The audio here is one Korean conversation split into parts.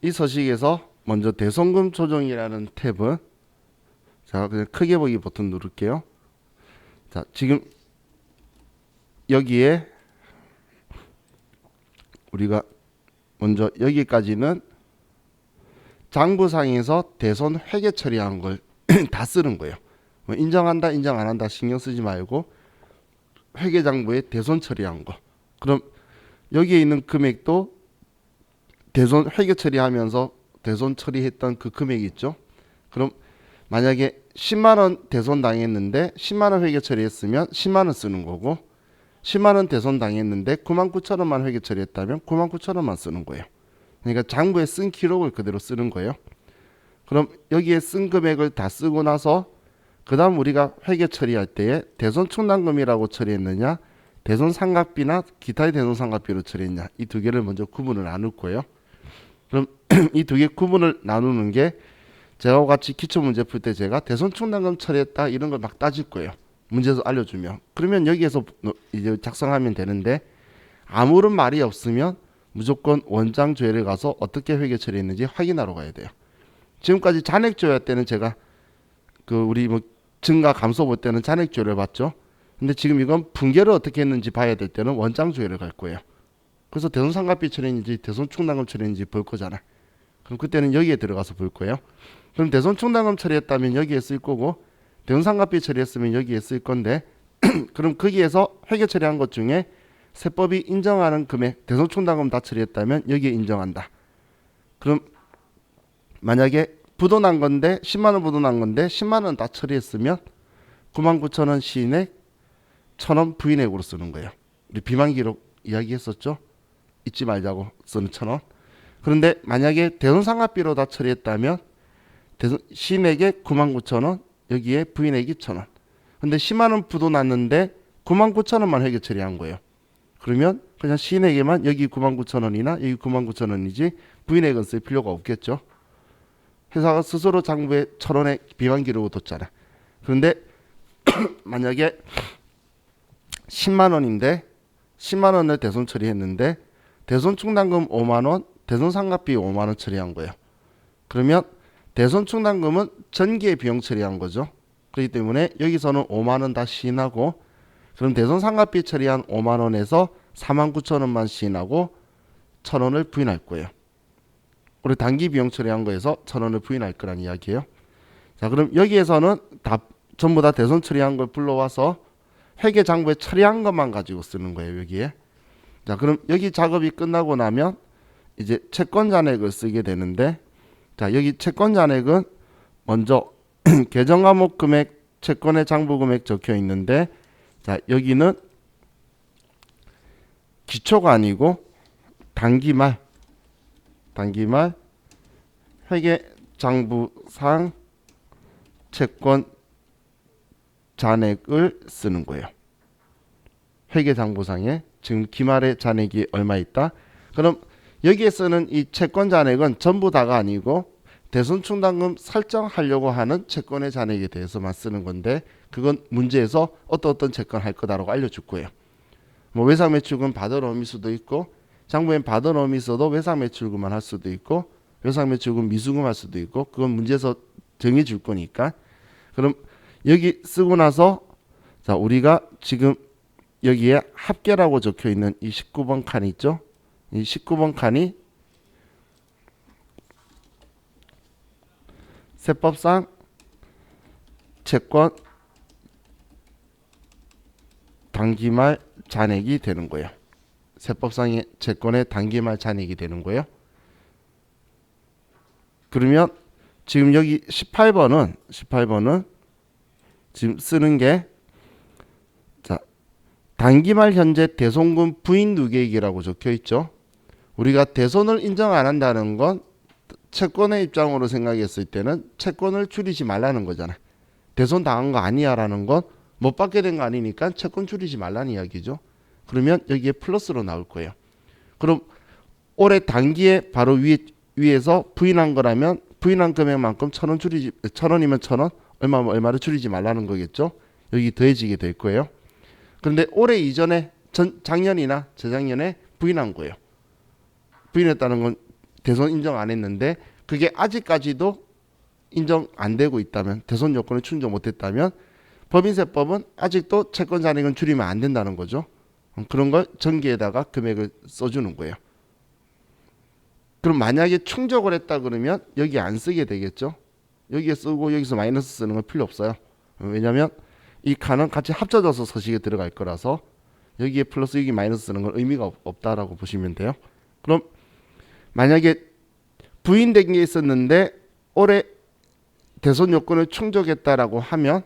이 서식에서 먼저 대손금 조정이라는 탭은 자 그냥 크게 보기 버튼 누를게요. 자 지금 여기에 우리가 먼저 여기까지는 장부상에서 대손 회계 처리한 걸 다 쓰는 거예요. 뭐 인정한다 인정 안 한다 신경 쓰지 말고 회계장부에 대손 처리한 거. 그럼 여기에 있는 금액도 대손 회계 처리하면서 대손 처리했던 그 금액이 있죠. 그럼 만약에 10만 원 대손 당했는데 10만 원 회계 처리했으면 10만 원 쓰는 거고 10만 원 대손 당했는데 9만 9천 원만 회계 처리했다면 9만 9천 원만 쓰는 거예요. 그러니까 장부에 쓴 기록을 그대로 쓰는 거예요. 그럼 여기에 쓴 금액을 다 쓰고 나서 그 다음 우리가 회계 처리할 때에 대손 충당금이라고 처리했느냐 대손 상각비나 기타의 대손 상각비로 처리했냐 이 두 개를 먼저 구분을 나눌 거예요. 그럼 이 두 개 구분을 나누는 게 제가 같이 기초문제 풀 때 제가 대손 충당금 처리했다 이런 걸 막 따질 거예요. 문제에서 알려주면. 그러면 여기에서 이제 작성하면 되는데 아무런 말이 없으면 무조건 원장 조회를 가서 어떻게 회계 처리했는지 확인하러 가야 돼요. 지금까지 잔액 조회 때는 제가 그 우리 뭐 증가 감소 볼 때는 잔액 조회를 봤죠. 근데 지금 이건 분계를 어떻게 했는지 봐야 될 때는 원장 조회를 갈 거예요. 그래서 대손 상각비 처리했는지 대손 충당금 처리했는지 볼 거잖아. 그럼 그때는 여기에 들어가서 볼 거예요. 그럼 대손 충당금 처리했다면 여기에 쓸 거고 대손 상각비 처리했으면 여기에 쓸 건데 그럼 거기에서 회계 처리한 것 중에 세법이 인정하는 금액 대손 충당금 다 처리했다면 여기에 인정한다. 그럼 만약에 부도난 건데 10만 원 부도난 건데 10만 원 다 처리했으면 9만 9천 원 시인액 1,000원 부인액으로 쓰는 거예요. 우리 비만 기록 이야기했었죠. 잊지 말자고 쓰는 1,000원. 그런데 만약에 대손상각비로 다 처리했다면 시인액에 9만 9천 원 여기에 부인액이 1,000원. 근데 10만 원 부도났는데 9만 9천 원만 회계 처리한 거예요. 그러면 그냥 시인액에만 여기 9만 9천 원이나 여기 9만 9천 원이지 부인액은 쓸 필요가 없겠죠. 회사가 스스로 장부에 1,000원의 비만 기록을 뒀잖아. 그런데 만약에 10만 원인데 10만 원을 대손 처리했는데 대손 충당금 5만 원, 대손 상각비 5만 원 처리한 거예요. 그러면 대손 충당금은 전기의 비용 처리한 거죠. 그렇기 때문에 여기서는 5만 원 다 시인하고 그럼 대손 상각비 처리한 5만 원에서 4만 9천 원만 시인하고 1,000원을 부인할 거예요. 우리 단기 비용 처리한 거에서 1,000원을 부인할 거란 이야기예요. 자, 그럼 여기에서는 다 전부 다 대손 처리한 걸 불러와서 회계 장부에 처리한 것만 가지고 쓰는 거예요. 여기에. 자, 그럼 여기 작업이 끝나고 나면 이제 채권 잔액을 쓰게 되는데 자, 여기 채권 잔액은 먼저 계정 과목 금액, 채권의 장부 금액 적혀 있는데 자, 여기는 기초가 아니고 단기말 회계장부상 채권 잔액을 쓰는 거예요. 회계장부상에 지금 기말의 잔액이 얼마 있다. 그럼 여기에 쓰는 이 채권 잔액은 전부 다가 아니고 대손 충당금 설정하려고 하는 채권의 잔액에 대해서만 쓰는 건데 그건 문제에서 어떤 채권 할 거다라고 알려줄 거예요. 뭐 외상매출금 받을 어미 수도 있고 장부엔 받은 어미 있어도 외상매출금만 할 수도 있고 외상매출금 미수금 할 수도 있고 그건 문제에서 정해줄 거니까 그럼 여기 쓰고 나서 자 우리가 지금 여기에 합계라고 적혀 있는 이 19번 칸이 있죠. 이 19번 칸이 세법상 채권 단기말 잔액이 되는 거예요. 세법상의 채권의 단기말 잔액이 되는 거예요. 그러면 지금 여기 18번은 지금 쓰는 게 자, 단기말 현재 대손금 부인 누계액이라고 적혀 있죠. 우리가 대손을 인정 안 한다는 건 채권의 입장으로 생각했을 때는 채권을 줄이지 말라는 거잖아. 대손 당한 거 아니야 라는 건 못 받게 된 거 아니니까 채권 줄이지 말라는 이야기죠. 그러면 여기에 플러스로 나올 거예요. 그럼 올해 단기에 바로 위에서 부인한 거라면 부인한 금액만큼 1,000원 줄이지 1,000원이면 1,000원 얼마를 줄이지 말라는 거겠죠. 여기 더해지게 될 거예요. 그런데 올해 이전에 작년이나 재작년에 부인한 거예요. 부인했다는 건 대손 인정 안 했는데 그게 아직까지도 인정 안 되고 있다면, 대손 요건을 충족 못했다면 법인세법은 아직도 채권 잔액은 줄이면 안 된다는 거죠. 그런 걸 전기에다가 금액을 써주는 거예요. 그럼 만약에 충족을 했다 그러면 여기 안 쓰게 되겠죠. 여기에 쓰고 여기서 마이너스 쓰는 건 필요 없어요. 왜냐하면 이 칸은 같이 합쳐져서 서식에 들어갈 거라서 여기에 플러스 여기 마이너스 쓰는 건 의미가 없다라고 보시면 돼요. 그럼 만약에 부인된 게 있었는데 올해 대손 요건을 충족했다라고 하면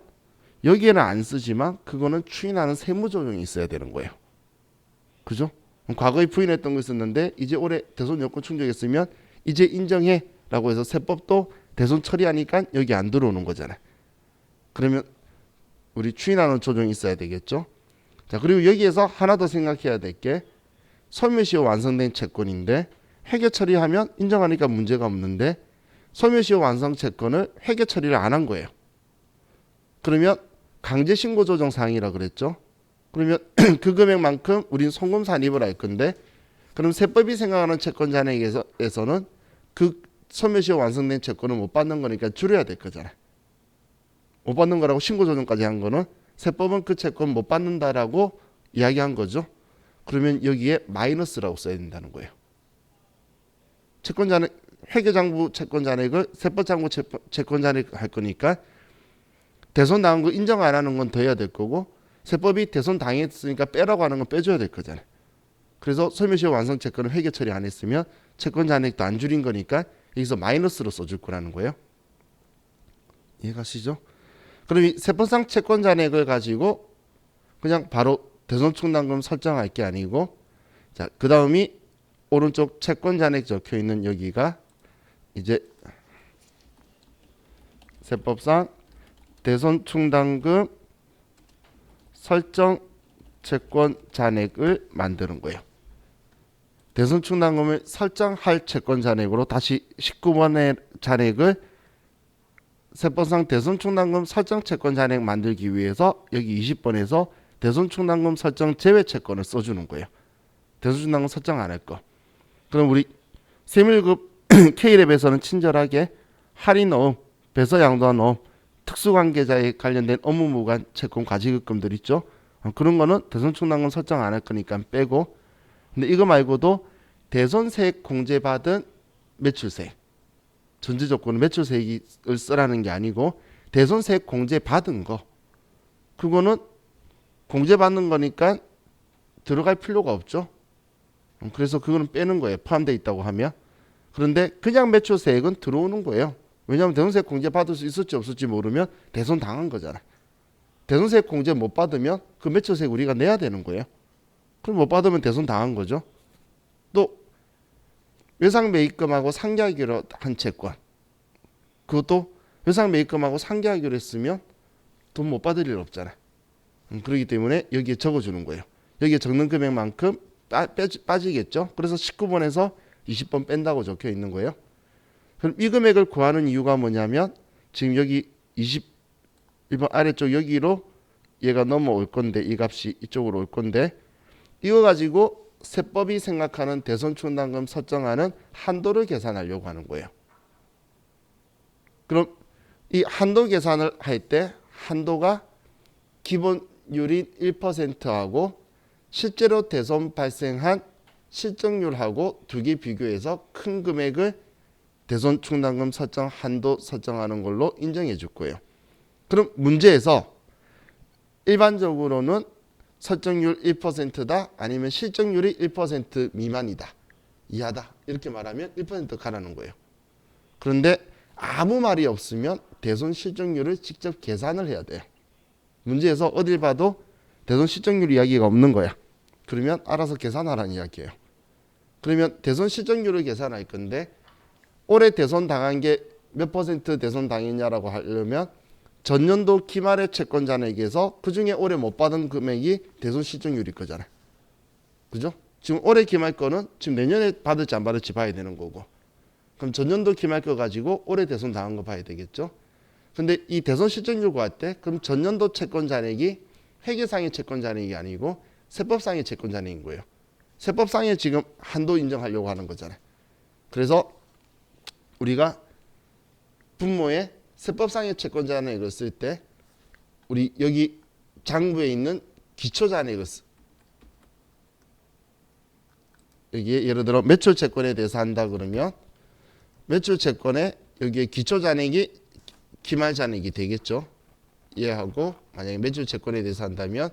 여기에는 안 쓰지만 그거는 추인하는 세무조정이 있어야 되는 거예요. 그죠? 과거에 부인했던 거 있었는데 이제 올해 대손 요건 충족했으면 이제 인정해 라고 해서 세법도 대손 처리하니까 여기 안 들어오는 거잖아요. 그러면 우리 추인하는 조정이 있어야 되겠죠. 자, 그리고 여기에서 하나 더 생각해야 될 게 소멸시효 완성된 채권인데 회계 처리하면 인정하니까 문제가 없는데 소멸시효 완성 채권을 회계 처리를 안 한 거예요. 그러면 강제신고 조정 사항이라 그랬죠. 그러면 그 금액만큼 우린 송금 산입을 할 건데 그럼 세법이 생각하는 채권 잔액에서는 그 소멸시효 완성된 채권을 못 받는 거니까 줄여야 될 거잖아요. 못 받는 거라고 신고 조정까지 한 거는 세법은 그 채권 못 받는다라고 이야기한 거죠. 그러면 여기에 마이너스라고 써야 된다는 거예요. 채권 잔액, 회계장부 채권 잔액을 세법장부 채권 잔액 할 거니까 대손 당한 거 인정 안 하는 건 더 해야 될 거고 세법이 대손 당했으니까 빼라고 하는 건 빼줘야 될 거잖아요. 그래서 소멸시효 완성 채권을 회계 처리 안 했으면 채권 잔액도 안 줄인 거니까 여기서 마이너스로 써줄 거라는 거예요. 이해가시죠? 그럼 이 세법상 채권 잔액을 가지고 그냥 바로 대손 충당금 설정할 게 아니고 자, 그 다음이 오른쪽 채권 잔액 적혀 있는 여기가 이제 세법상 대손 충당금 설정 채권 잔액을 만드는 거예요. 대손 충당금을 설정할 채권 잔액으로 다시 19번의 잔액을 세법상 대손 충당금 설정 채권 잔액 만들기 위해서 여기 20번에서 대손 충당금 설정 제외 채권을 써주는 거예요. 대손 충당금 설정 안 할 거. 그럼 우리 세밀급 K랩에서는 친절하게 할인어음, 배서양도한 어음, 특수관계자에 관련된 업무무관 채권 과지급금들 있죠. 그런 거는 대손 충당금 설정 안 할 거니까 빼고 근데 이거 말고도 대손세액 공제받은 매출세액 전제 조건은 매출세액을 쓰라는 게 아니고 대손세액 공제받은 거 그거는 공제받는 거니까 들어갈 필요가 없죠. 그래서 그거는 빼는 거예요. 포함되어 있다고 하면. 그런데 그냥 매출세액은 들어오는 거예요. 왜냐하면 대손세액 공제 받을 수 있을지 없을지 모르면 대손 당한 거잖아요. 대손세액 공제 못 받으면 그 매출세액 우리가 내야 되는 거예요. 그럼 못 받으면 대손 당한 거죠. 또 외상매입금하고 상계하기로 한 채권 그것도 외상매입금하고 상계하기로 했으면 돈 못 받을 일 없잖아요. 그렇기 때문에 여기에 적어주는 거예요. 여기에 적는 금액만큼 빠지겠죠. 그래서 19번에서 20번 뺀다고 적혀 있는 거예요. 그럼 이 금액을 구하는 이유가 뭐냐면 지금 여기 21번 아래쪽 여기로 얘가 넘어올 건데 이 값이 이쪽으로 올 건데 이거 가지고 세법이 생각하는 대손 충당금 설정하는 한도를 계산하려고 하는 거예요. 그럼 이 한도 계산을 할 때 한도가 기본율인 1%하고 실제로 대손 발생한 실적률하고 두 개 비교해서 큰 금액을 대손 충당금 설정 한도 설정하는 걸로 인정해 줄 거예요. 그럼 문제에서 일반적으로는 설정률 1%다 아니면 실적률이 1% 미만이다 이하다 이렇게 말하면 1% 가라는 거예요. 그런데 아무 말이 없으면 대손 실적률을 직접 계산을 해야 돼요. 문제에서 어딜 봐도 대손 실적률 이야기가 없는 거야. 그러면 알아서 계산하라는 이야기예요. 그러면 대손 실적률을 계산할 건데 올해 대손 당한 게 몇 퍼센트 대손 당했냐라고 하려면 전년도 기말의 채권 잔액에서 그중에 올해 못 받은 금액이 대손 실적률일 거잖아요. 그죠? 지금 올해 기말 거는 지금 내년에 받을지 안 받을지 봐야 되는 거고 그럼 전년도 기말 거 가지고 올해 대손 당한 거 봐야 되겠죠. 근데 이 대손 실적률 구할 때 그럼 전년도 채권 잔액이 회계상의 채권 잔액이 아니고 세법상의 채권 잔액인 거예요. 세법상에 지금 한도 인정하려고 하는 거잖아요. 그래서 우리가 분모에 세법상의 채권잔액을 쓸 때 우리 여기 장부에 있는 기초잔액을 여기에 예를 들어 매출채권에 대해서 한다 그러면 매출채권에 여기에 기초잔액이 기말잔액이 되겠죠. 얘하고 만약에 매출채권에 대해서 한다면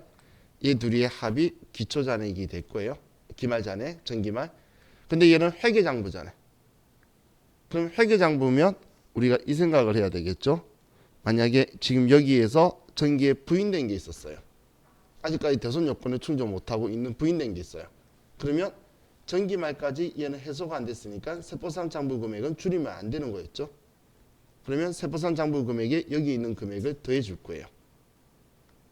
이 둘이의 합이 기초잔액이 될 거예요. 기말잔액, 전기말. 근데 얘는 회계장부잖아요. 그럼 회계장부면 우리가 이 생각을 해야 되겠죠. 만약에 지금 여기에서 전기에 부인된 게 있었어요. 아직까지 대손 요건을 충족 못하고 있는 부인된 게 있어요. 그러면 전기말까지 얘는 해소가 안 됐으니까 세법상 장부 금액은 줄이면 안 되는 거였죠. 그러면 세법상 장부 금액에 여기 있는 금액을 더해 줄 거예요.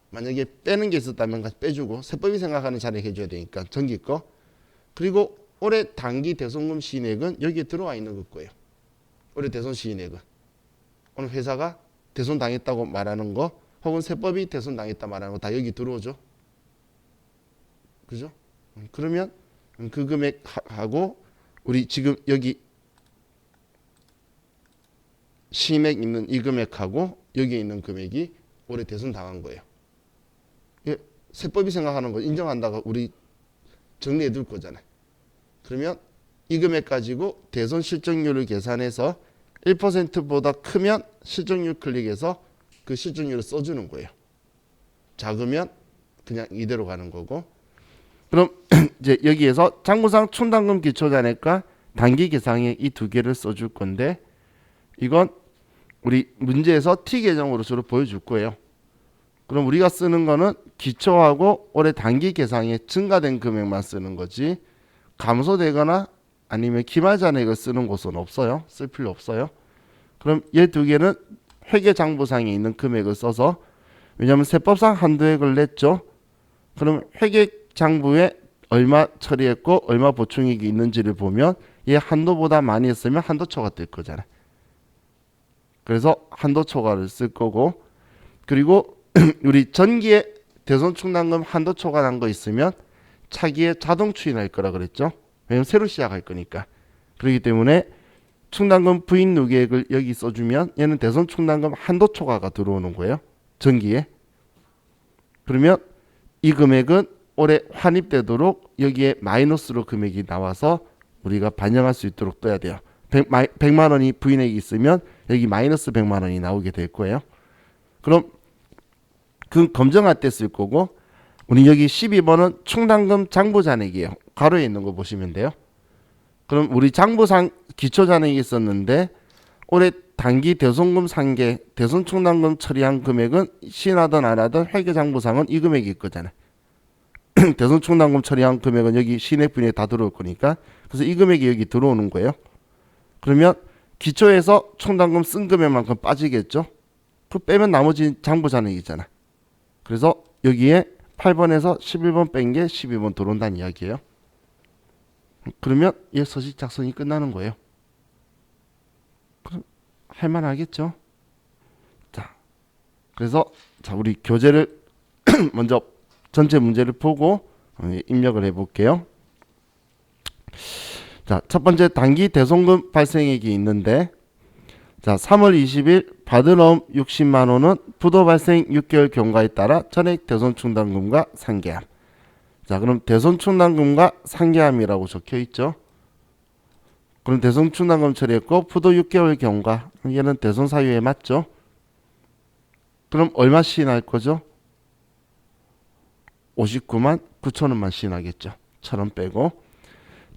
만약에 빼는 게 있었다면 빼주고 세법이 생각하는 잔액 해줘야 되니까 전기 거. 그리고 올해 단기 대손금 시인액은 여기에 들어와 있는 거예요. 올해 대손 시인액은 오늘 회사가 대손 당했다고 말하는 거 혹은 세법이 대손 당했다 말하는 거 다 여기 들어오죠. 그죠? 그러면 그 금액하고 우리 지금 여기 시인액 있는 이 금액하고 여기에 있는 금액이 올해 대손 당한 거예요. 세법이 생각하는 거 인정한다가 우리 정리해 둘 거잖아요. 그러면 이 금액 가지고 대손 실적률을 계산해서 1%보다 크면 실적률 클릭해서 그 실적률을 써주는 거예요. 작으면 그냥 이대로 가는 거고. 그럼 이제 여기에서 장부상 충당금 기초잔액과 단기 계상액 이 두 개를 써줄 건데 이건 우리 문제에서 T 계정으로 주로 보여줄 거예요. 그럼 우리가 쓰는 거는 기초하고 올해 단기 계상액 증가된 금액만 쓰는 거지 감소되거나 아니면 기말잔액을 쓰는 곳은 없어요. 쓸 필요 없어요. 그럼 얘 두 개는 회계장부상에 있는 금액을 써서 왜냐하면 세법상 한도액을 냈죠. 그럼 회계장부에 얼마 처리했고 얼마 보충액이 있는지를 보면 얘 한도보다 많이 했으면 한도초과 뜰 거잖아요. 그래서 한도초과를 쓸 거고 그리고 우리 전기에 대손충당금 한도초과 난 거 있으면 차기에 자동 추인할 거라 그랬죠. 왜냐면 새로 시작할 거니까. 그렇기 때문에 충당금 부인 누계액을 여기 써주면 얘는 대손충당금 한도초과가 들어오는 거예요. 전기에. 그러면 이 금액은 올해 환입되도록 여기에 마이너스로 금액이 나와서 우리가 반영할 수 있도록 떠야 돼요. 100만 원이 부인액이 있으면 여기 마이너스 100만 원이 나오게 될 거예요. 그럼 그 검정할 때 쓸 거고 우리 여기 12번은 충당금 장부잔액이에요. 가로에 있는 거 보시면 돼요. 그럼 우리 장부상 기초잔액이 있었는데 올해 단기 대손금 상계 대손충당금 처리한 금액은 시인하든 안 하든 회계장부상은 이 금액일 거잖아요. 대손충당금 처리한 금액은 여기 시인액 부인액 다 들어올 거니까 그래서 이 금액이 여기 들어오는 거예요. 그러면 기초에서 충당금 쓴 금액만큼 빠지겠죠. 그 빼면 나머지 장부잔액이잖아. 그래서 여기에 8번에서 11번 뺀 게 12번 들어온다는 이야기예요. 그러면 얘 서식 작성이 끝나는 거예요. 그럼 할만하겠죠? 자, 그래서 자 우리 교재를 먼저 전체 문제를 보고 입력을 해볼게요. 자, 첫 번째 단기 대손금 발생액이 있는데 자 3월 20일 받으러옴 60만 원은 부도 발생 6개월 경과에 따라 전액 대손충당금과 상계함. 자 그럼 대손충당금과 상계함이라고 적혀 있죠. 그럼 대손충당금 처리했고 부도 6개월 경과 얘는 대손 사유에 맞죠. 그럼 얼마 시인할 거죠? 59만 9천 원만 시인하겠죠. 1,000원 빼고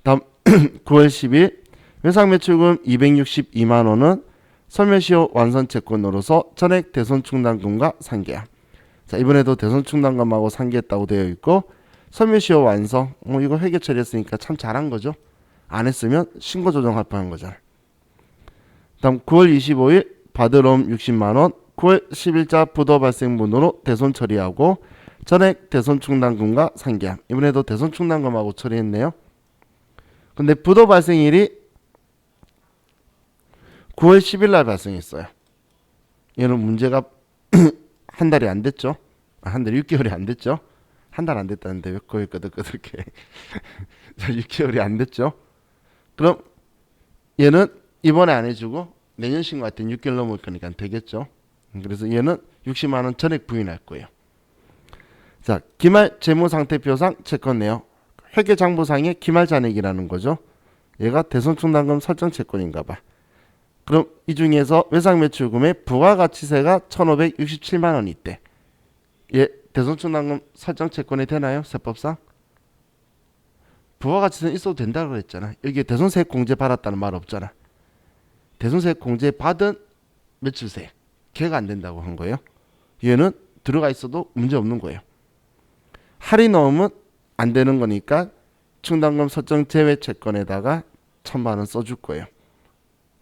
다음 9월 10일 외상매출금 262만 원은 설매시효 완선채권으로서 전액 대손충당금과 상계함. 자 이번에도 대손충당금하고 상계했다고 되어 있고 설매시효 완성 이거 회계 처리했으니까 참 잘한 거죠. 안 했으면 신고 조정할 뻔한 거잖아요. 다음 9월 25일 받으러옴 60만 원 9월 10일자 부도 발생분으로 대손 처리하고 전액 대손충당금과 상계함. 이번에도 대손충당금하고 처리했네요. 근데 부도 발생일이 9월 10일 날 발생했어요. 얘는 문제가 한 달이 안 됐죠. 한 달 6개월이 안 됐죠. 한 달 안 됐다는데 왜 거기 끄덕끄덕해. 6개월이 안 됐죠. 그럼 얘는 이번에 안 해주고 내년 신고할 때는 6개월 넘을 거니까 되겠죠. 그래서 얘는 60만 원 전액 부인할 거예요. 자, 기말 재무상태표상 채권 내역. 회계장부상의 기말 잔액이라는 거죠. 얘가 대손충당금 설정 채권인가 봐. 그럼 이 중에서 외상매출금의 부가가치세가 1,567만 원이 있대. 얘 대손충당금 설정 채권이 되나요? 세법상? 부가가치세는 있어도 된다고 그랬잖아. 여기에 대손세액 공제 받았다는 말 없잖아. 대손세액 공제 받은 매출세 걔가 안 된다고 한 거예요. 얘는 들어가 있어도 문제 없는 거예요. 할인 넣으면 안 되는 거니까 충당금 설정 제외 채권에다가 1,000만 원 써줄 거예요.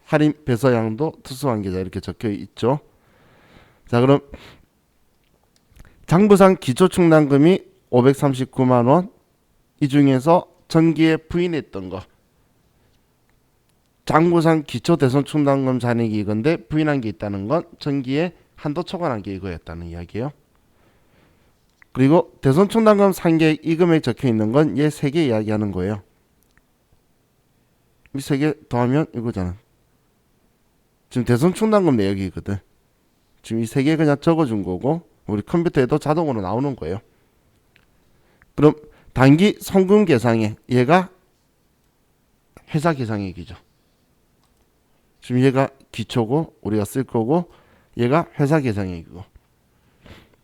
할인 배서량도 특수관계자 이렇게 적혀 있죠. 자, 그럼 장부상 기초충당금이 539만 원. 이 중에서 전기에 부인했던 거. 장부상 기초대손충당금 잔액이 이건데 부인한 게 있다는 건 전기에 한도 초과한 게 이거였다는 이야기예요. 그리고 대손충당금 상계액 이 금액 적혀 있는 건 얘 세 개 이야기하는 거예요. 이 세 개 더하면 이거잖아. 지금 대손충당금 내역이거든. 지금 이 세 개 그냥 적어준 거고 우리 컴퓨터에도 자동으로 나오는 거예요. 그럼 단기 송금 계상액 얘가 회사 계상액이죠. 지금 얘가 기초고 우리가 쓸 거고 얘가 회사 계상액이고.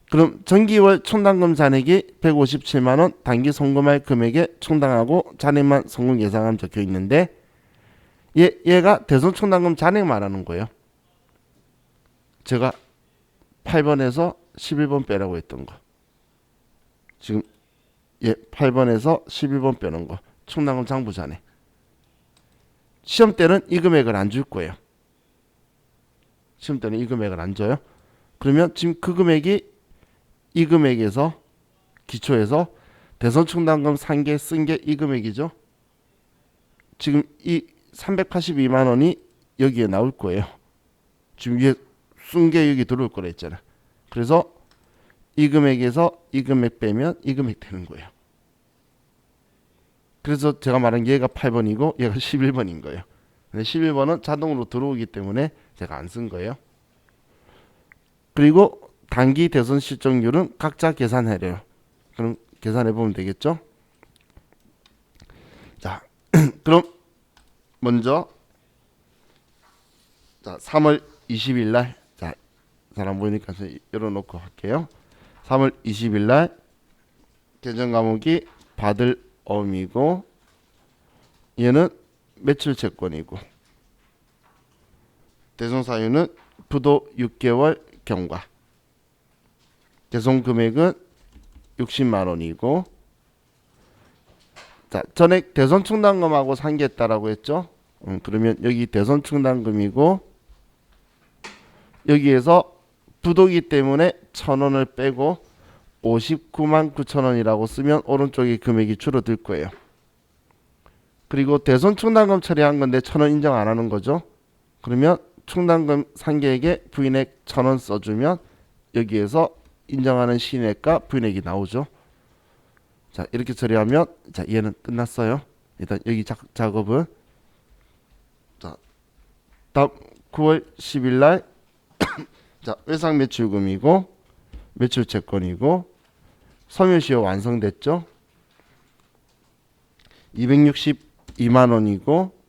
그럼 전기월 충당금 잔액이 157만 원 단기 송금할 금액에 충당하고 잔액만 송금 예상함 적혀 있는데 얘가 대손 충당금 잔액 말하는 거예요. 제가 8번에서 11번 빼라고 했던 거. 지금 8번에서 11번 빼는 거. 충당금 장부 잔액. 시험 때는 이 금액을 안 줄 거예요. 시험 때는 이 금액을 안 줘요. 그러면 지금 그 금액이 이 금액에서 기초에서 대손충당금 상계 쓴 게 이 금액이죠. 지금 이 382만 원이 여기에 나올 거예요. 지금 위에 쓴 게 여기 들어올 거라 했잖아. 그래서 이 금액에서 이 금액 빼면 이 금액 되는 거예요. 그래서 제가 말한 얘가 8번이고 얘가 11번인 거예요. 11번은 자동으로 들어오기 때문에 제가 안 쓴 거예요. 그리고 단기 대손 실적률은 각자 계산해래요. 그럼 계산해 보면 되겠죠? 자, 그럼 먼저 3월 20일 날 잘 안 보이니까 열어놓고 할게요. 3월 20일 날 계정 과목이 받을 어음이고 얘는 매출 채권이고 대손 사유는 부도 6개월 경과. 대손 금액은 60만 원이고 자, 전액 대손 충당금하고 상계했다라고 했죠. 그러면 여기 대손 충당금이고 여기에서 부도기 때문에 1,000원을 빼고 59만 9천 원이라고 쓰면 오른쪽에 금액이 줄어들 거예요. 그리고 대손 충당금 처리한 건데 1,000원 인정 안 하는 거죠. 그러면 충당금 상계액에 부인액 1,000원 써주면 여기에서 인정하는 시인액과 부인액이 나오죠. 자, 이렇게 처리하면 자, 얘는 끝났어요. 일단 여기 작업은 자, 다음 9월 10일 날 자, 외상 매출금이고 매출 채권이고 소멸시효 완성됐죠. 262만 원이고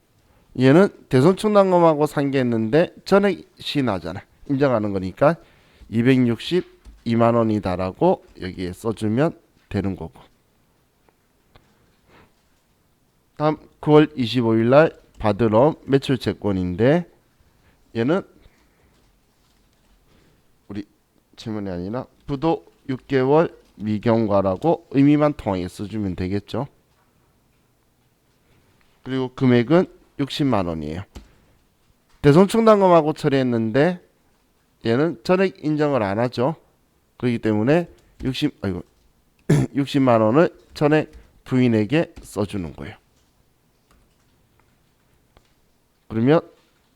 얘는 대손 충당금하고 상계했는데 전액 시인하잖아. 인정하는 거니까 262만 원이다라고 여기에 써주면 되는 거고. 다음 9월 25일 날 받으러 매출 채권인데 얘는 우리 질문이 아니라 부도 6개월 미경과라고 의미만 통하게 써주면 되겠죠. 그리고 금액은 60만 원이에요. 대손 충당금하고 처리했는데 얘는 전액 인정을 안 하죠. 그렇기 때문에 60만 원을 전액 부인에게 써주는 거예요. 그러면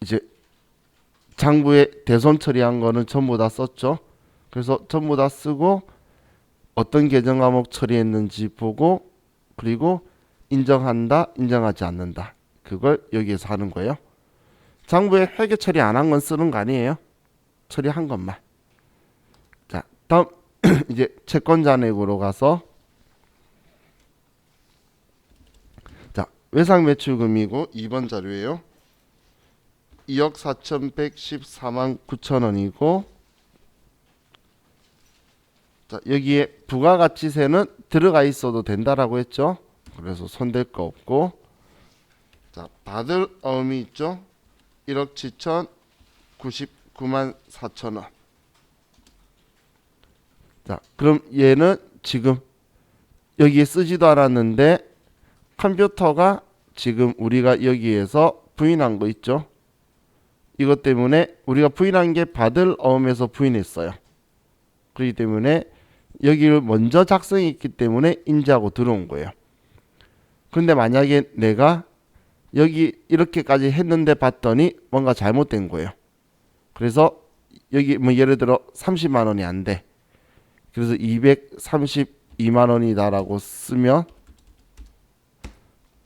이제 장부에 대손 처리한 거는 전부 다 썼죠. 그래서 전부 다 쓰고 어떤 계정 과목 처리했는지 보고 그리고 인정한다, 인정하지 않는다. 그걸 여기에서 하는 거예요. 장부에 회계 처리 안 한 건 쓰는 거 아니에요? 처리한 것만. 자, 다음 이제 채권 잔액으로 가서 자, 외상 매출금이고 2번 자료예요. 2억 4,114만 9천 원이고 자, 여기에 부가가치세는 들어가 있어도 된다라고 했죠. 그래서 손댈 거 없고 자, 받을 어음이 있죠. 1억 7,099만 4천 원. 자, 그럼 얘는 지금 여기에 쓰지도 않았는데 컴퓨터가 지금 우리가 여기에서 부인한 거 있죠. 이것 때문에 우리가 부인한 게 받을 어음에서 부인했어요. 그렇기 때문에 여기를 먼저 작성했기 때문에 인지하고 들어온 거예요. 그런데 만약에 내가 여기 이렇게까지 했는데 봤더니 뭔가 잘못된 거예요. 그래서 여기 뭐 예를 들어 30만 원이 안 돼. 그래서 232만 원이다라고 쓰면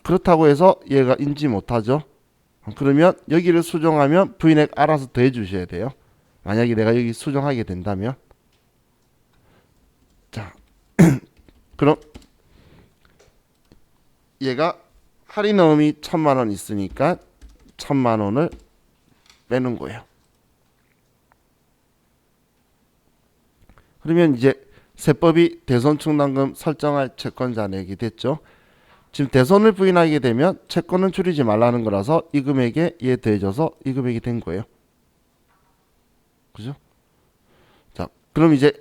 그렇다고 해서 얘가 인지 못하죠. 그러면 여기를 수정하면 부인액 알아서 더해 주셔야 돼요. 만약에 내가 여기 수정하게 된다면 자 그럼 얘가 할인어음이 1,000만 원 있으니까 1,000만 원을 빼는 거예요. 그러면 이제 세법이 대손충당금 설정할 채권 잔액이 됐죠. 지금 대손을 부인하게 되면 채권은 줄이지 말라는 거라서 이 금액에 얘 더해져서 이 금액이 된 거예요. 그죠? 자, 그럼 이제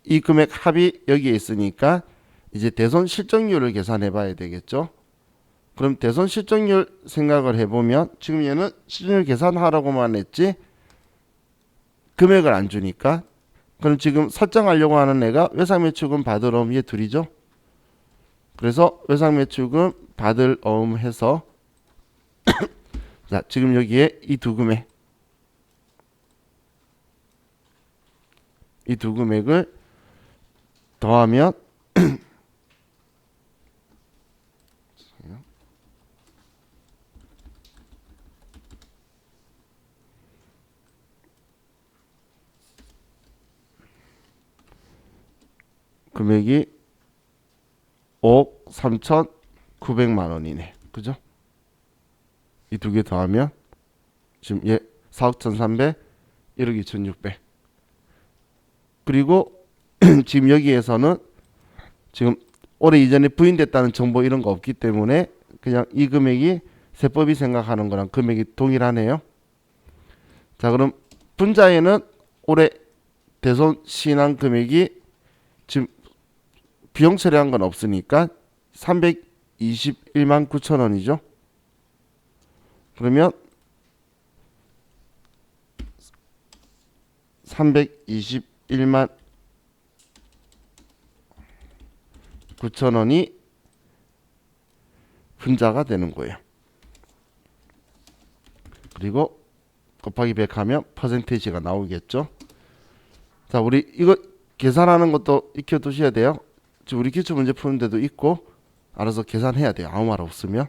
이 금액 합이 여기에 있으니까 이제 대손 실적률을 계산해 봐야 되겠죠. 그럼 대손 실적률 생각을 해보면 지금 얘는 실적률 계산하라고만 했지 금액을 안 주니까 그럼 지금 설정하려고 하는 애가 외상매출금 받을 어음 얘 둘이죠. 그래서 외상매출금 받을 어음 해서 자 지금 여기에 이 두 금액 이 두 금액을 더하면 금액이 5억 3,900만 원이네. 그죠? 이 두 개 더하면 지금 얘 4억 1,300, 1억 2,600. 그리고 지금 여기에서는 지금 올해 이전에 부인됐다는 정보 이런 거 없기 때문에 그냥 이 금액이 세법이 생각하는 거랑 금액이 동일하네요. 자, 그럼 분자에는 올해 대손 신한 금액이 지금 비용 처리한 건 없으니까 321만 9천 원이죠. 그러면 321만 9천 원이 분자가 되는 거예요. 그리고 곱하기 100 하면 퍼센테이지가 나오겠죠. 자, 우리 이거 계산하는 것도 익혀 두셔야 돼요. 지금 우리 기출 문제 푸는 데도 있고 알아서 계산해야 돼요. 아무 말 없으면.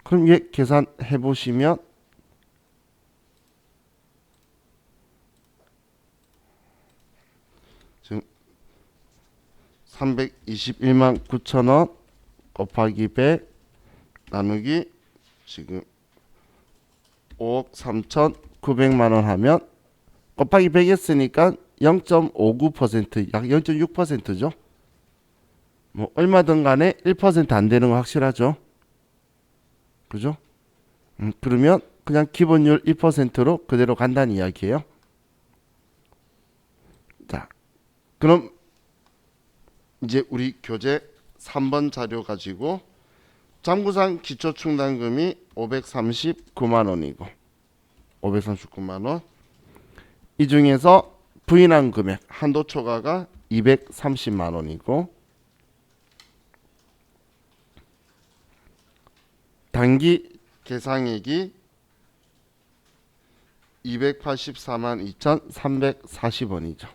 그럼 얘 계산해 보시면 지금 321만 9천 원 곱하기 100 나누기 지금 5억 3,900만 원 하면 곱하기 100 했으니까 0.59%, 약 0.6%죠. 뭐 얼마든 간에 1%안 되는 거 확실하죠. 그죠? 그러면 그냥 기본율 1%로 그대로 간다는 이야기예요. 자, 그럼 이제 우리 교재 3번 자료 가지고 장부상 기초충당금이 539만 원이고 539만 원. 이 중에서 부인한 금액 한도 초과가 230만 원이고 단기 계상액이 284만 2,340원이죠.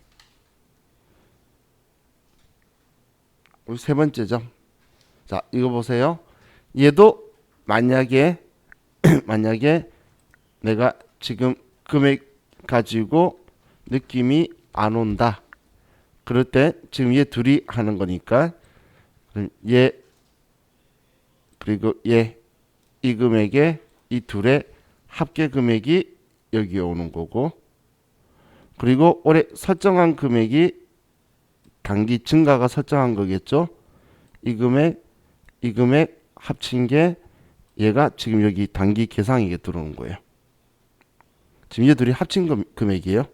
우리 세 번째죠. 자, 이거 보세요. 얘도 만약에 내가 지금 금액 가지고 느낌이 안 온다. 그럴 때 지금 얘 둘이 하는 거니까 얘 그리고 얘 이 금액에 이 둘의 합계 금액이 여기에 오는 거고, 그리고 올해 설정한 금액이 단기 증가가 설정한 거겠죠. 이 금액 합친 게 얘가 지금 여기 단기 계상액에 들어오는 거예요. 지금 얘 둘이 합친 금액이에요.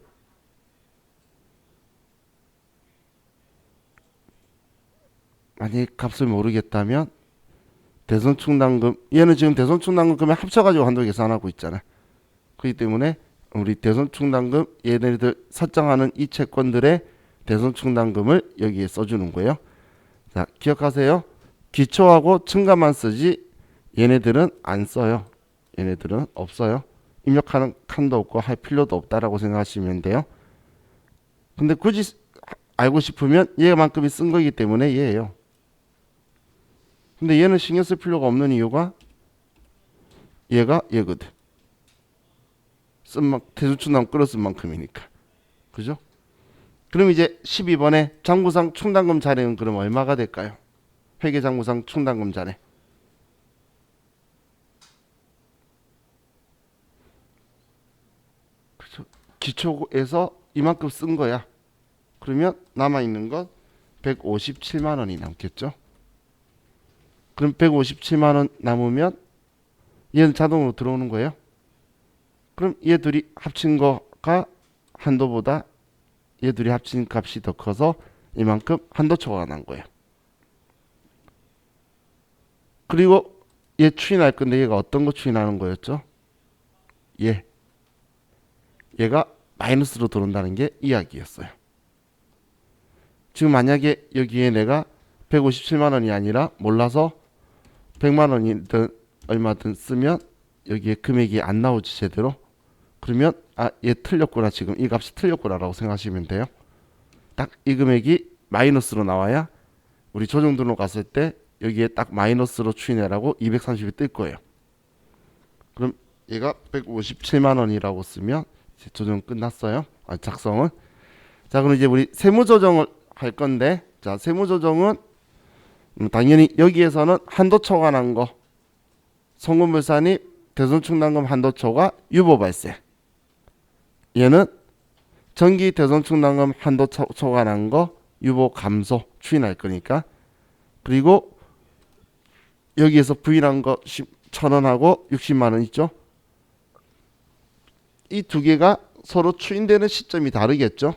만약에 값을 모르겠다면 대손충당금, 얘는 지금 대손충당금 금액 합쳐가지고 한도 계산하고 있잖아. 그렇기 때문에 우리 대손충당금 얘네들 설정하는 이 채권들의 대손충당금을 여기에 써주는 거예요. 자, 기억하세요. 기초하고 층가만 쓰지 얘네들은 안 써요. 얘네들은 없어요. 입력하는 칸도 없고 할 필요도 없다라고 생각하시면 돼요. 근데 굳이 알고 싶으면 얘만큼이 쓴 거기 때문에 얘예요. 근데 얘는 신경 쓸 필요가 없는 이유가 얘가 얘거든. 대손충당금 끌어쓴 만큼이니까. 그죠? 그럼 이제 12번에 장부상 충당금 잔액은 그럼 얼마가 될까요? 회계장부상 충당금 잔액. 그죠? 기초에서 이만큼 쓴 거야. 그러면 남아있는 건 157만 원이 남겠죠? 그럼 157만 원 남으면 얘는 자동으로 들어오는 거예요. 그럼 얘 둘이 합친 거가 한도보다 얘 둘이 합친 값이 더 커서 이만큼 한도 초과가 난 거예요. 그리고 얘 추인할 건데 얘가 어떤 거 추인하는 거였죠? 얘가 마이너스로 들어온다는 게 이야기였어요. 지금 만약에 여기에 내가 157만 원이 아니라 몰라서 100만 원이든 얼마든 쓰면 여기에 금액이 안 나오지 제대로. 그러면 얘 틀렸구나, 지금 이 값이 틀렸구나라고 생각하시면 돼요. 딱 이 금액이 마이너스로 나와야 우리 조정 등록 갔을 때 여기에 딱 마이너스로 추인해라고 230이 뜰 거예요. 그럼 얘가 157만 원이라고 쓰면 이제 조정 끝났어요. 작성은. 자, 그럼 이제 우리 세무 조정을 할 건데, 자, 세무 조정은 당연히 여기에서는 한도 초과난 거, 송금물산입 대손충당금 한도 초과 유보 발생. 얘는 정기 대손충당금 한도 초과난 거 유보 감소 추인할 거니까. 그리고 여기에서 부인한 거 1,000원하고 60만 원 있죠. 이 두 개가 서로 추인되는 시점이 다르겠죠.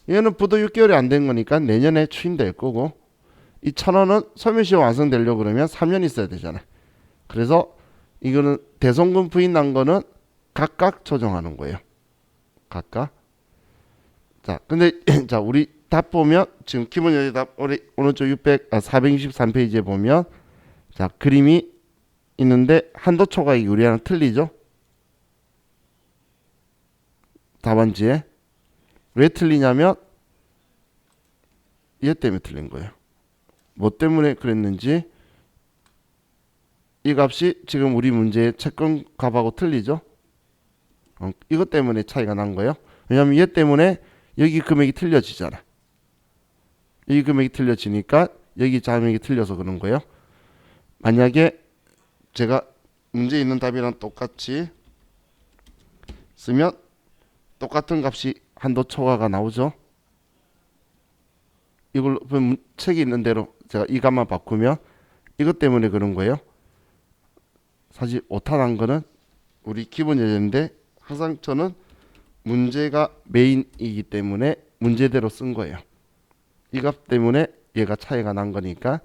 얘는 부도 6개월이 안 된 거니까 내년에 추인될 거고, 이 1,000원은 소멸시효 완성되려고 그러면 3년 있어야 되잖아요. 그래서 이거는 대손금 부인한 거는 각각 조정하는 거예요. 각각. 자, 근데 자, 우리 답 보면 지금 기본 여지 답 오른쪽 463페이지에 보면 자, 그림이 있는데 한도 초과액이 우리랑 틀리죠? 답안지에. 왜 틀리냐면 얘 때문에 틀린 거예요. 뭐 때문에 그랬는지, 이 값이 지금 우리 문제의 채권 값하고 틀리죠? 이것 때문에 차이가 난 거예요. 왜냐하면 얘 때문에 여기 금액이 틀려지잖아. 이 금액이 틀려지니까 여기 자금액이 틀려서 그런 거예요. 만약에 제가 문제에 있는 답이랑 똑같이 쓰면 똑같은 값이 한도 초과가 나오죠. 이걸로 책이 있는 대로 제가 이 값만 바꾸면 이것 때문에 그런 거예요. 사실 오타 난 거는 우리 기본 예제인데 항상 저는 문제가 메인이기 때문에 문제대로 쓴 거예요. 이 값 때문에 얘가 차이가 난 거니까.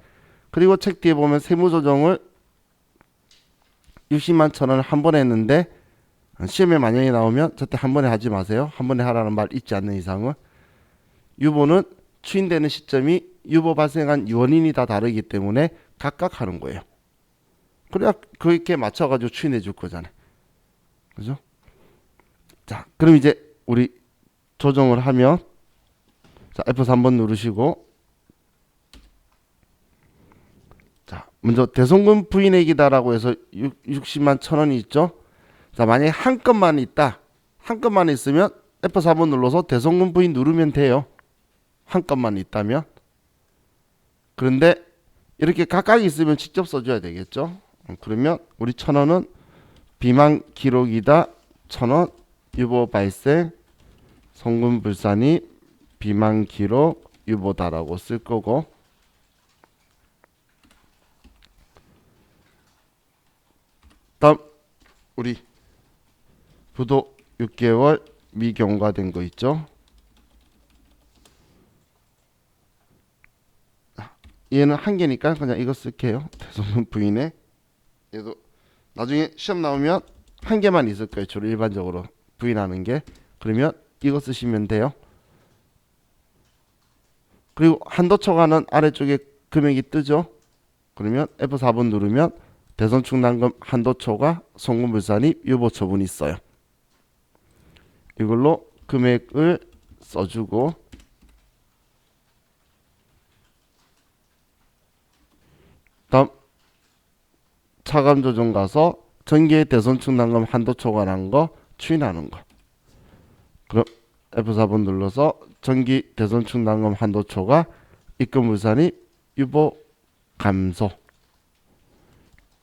그리고 책 뒤에 보면 세무조정을 60만 1,000원을 한 번에 했는데 시험에 만약에 나오면 절대 한 번에 하지 마세요. 한 번에 하라는 말 있지 않는 이상은. 유보는 추인되는 시점이 유보 발생한 원인이 다 다르기 때문에 각각 하는 거예요. 그래야 그렇게 맞춰가지고 추인해 줄 거잖아요. 그죠? 자, 그럼 이제 우리 조정을 하면, 자, F3 한번 누르시고, 자, 먼저 대손금 부인액이다라고 해서 60만 1,000원이 있죠? 자, 만약에 한 건만 있다. 한 건만 있으면 F4번 눌러서 대손금 부위 누르면 돼요. 한 건만 있다면. 그런데 이렇게 각각 있으면 직접 써줘야 되겠죠. 그러면 우리 1,000원은 비만 기록이다. 1,000원 유보 발생 송금 불산이 비만 기록 유보다라고 쓸 거고, 다음 우리 부도 6개월 미경과된 거 있죠. 얘는 한 개니까 그냥 이거 쓸게요. 대손금 부인에. 얘도 나중에 시험 나오면 한 개만 있을 거예요. 주로 일반적으로 부인하는 게. 그러면 이거 쓰시면 돼요. 그리고 한도 초과는 아래쪽에 금액이 뜨죠. 그러면 F4번 누르면 대손충당금 한도 초과 송금 불산입 유보 처분이 있어요. 이걸로 금액을 써주고, 다음 차감 조정 가서 전기의 대손충당금 한도 초과한 거 추인하는 거. 그럼 F4번 눌러서 전기 대손충당금 한도 초과 입금 불산입 유보 감소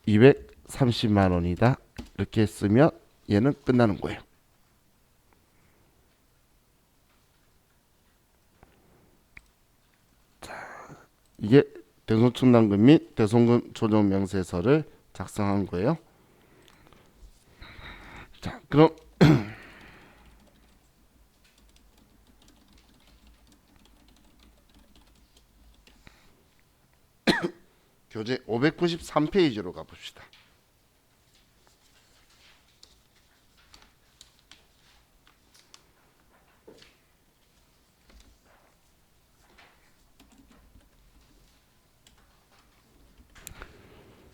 230만 원이다. 이렇게 쓰면 얘는 끝나는 거예요. 자, 이게 대손충당금 및 대손금 조정 명세서를 작성한 거예요. 자, 그럼 교재 593페이지로 가봅시다.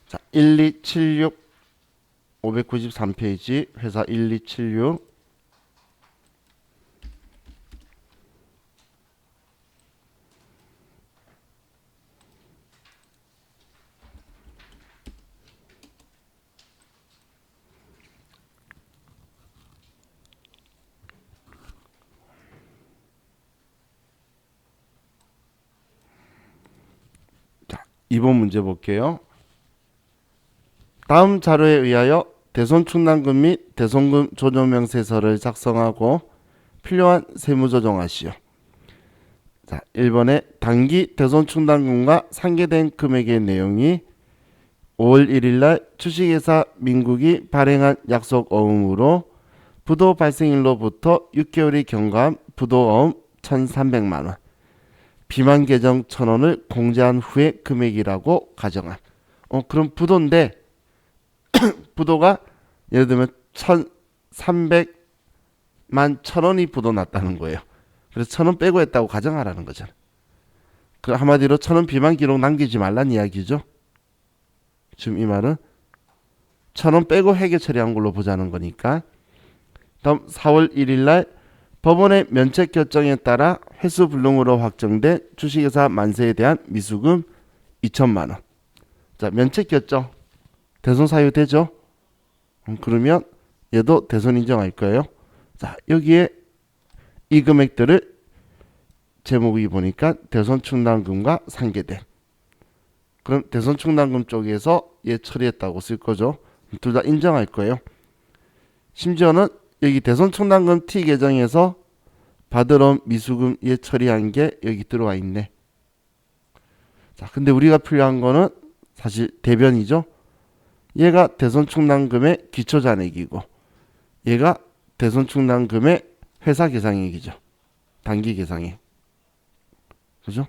자, 1276 593페이지 회사 1276. 자, 2번 문제 볼게요. 다음 자료에 의하여 대손충당금 및 대손금 조정명세서를 작성하고 필요한 세무 조정하시오. 자, 1번에 단기 대손충당금과 상계된 금액의 내용이 5월 1일 날 주식회사 민국이 발행한 약속 어음으로 부도 발생일로부터 6개월이 경과한 부도어음 1,300만 원, 비만 계정 1,000원을 공제한 후의 금액이라고 가정한. 그럼 부도인데 부도가 예를 들면 1,300만 1,000원이 부도 났다는 거예요. 그래서 1,000원 빼고 했다고 가정하라는 거잖아. 그 한마디로 1,000원 비만 기록 남기지 말란 이야기죠. 지금 이 말은 1,000원 빼고 회계 처리한 걸로 보자는 거니까. 다음 4월 1일 날 법원의 면책 결정에 따라 회수 불능으로 확정된 주식회사 만세에 대한 미수금 2천만 원. 자, 면책 결정 대손 사유되죠. 그러면 얘도 대손 인정할 거예요. 자, 여기에 이 금액들을 제목이 보니까 대손충당금과 상계된. 그럼 대손충당금 쪽에서 얘 처리했다고 쓸 거죠. 둘 다 인정할 거예요. 심지어는 여기 대손충당금 T 계정에서 받으러 미수금 얘 처리한 게 여기 들어와 있네. 자, 근데 우리가 필요한 거는 사실 대변이죠. 얘가 대손충당금의 기초잔액이고 얘가 대손충당금의 회사 계상액이죠. 단기 계상액. 그죠?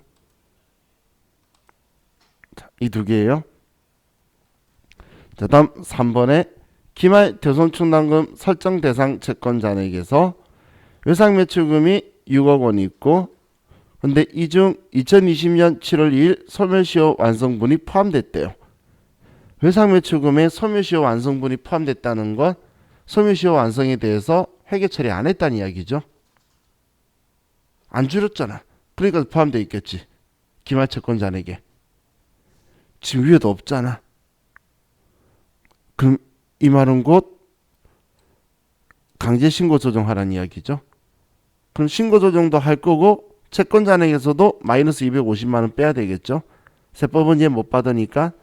자, 이 두 개예요. 자, 다음 3번에 기말 대손충당금 설정 대상 채권 잔액에서 외상 매출금이 6억 원이 있고, 근데 이 중 2020년 7월 2일 소멸시효 완성분이 포함됐대요. 외상 매출금에 소멸시효 완성분이 포함됐다는 건 소멸시효 완성에 대해서 회계 처리 안 했다는 이야기죠. 안 줄였잖아. 그러니까 포함되어 있겠지. 기말 채권 잔액에. 지금 위에도 없잖아. 그럼 이 말은 곧 강제 신고 조정하라는 이야기죠. 그럼 신고 조정도 할 거고 채권 잔액에서도 마이너스 250만 원 빼야 되겠죠. 세법은 이제 못 받으니까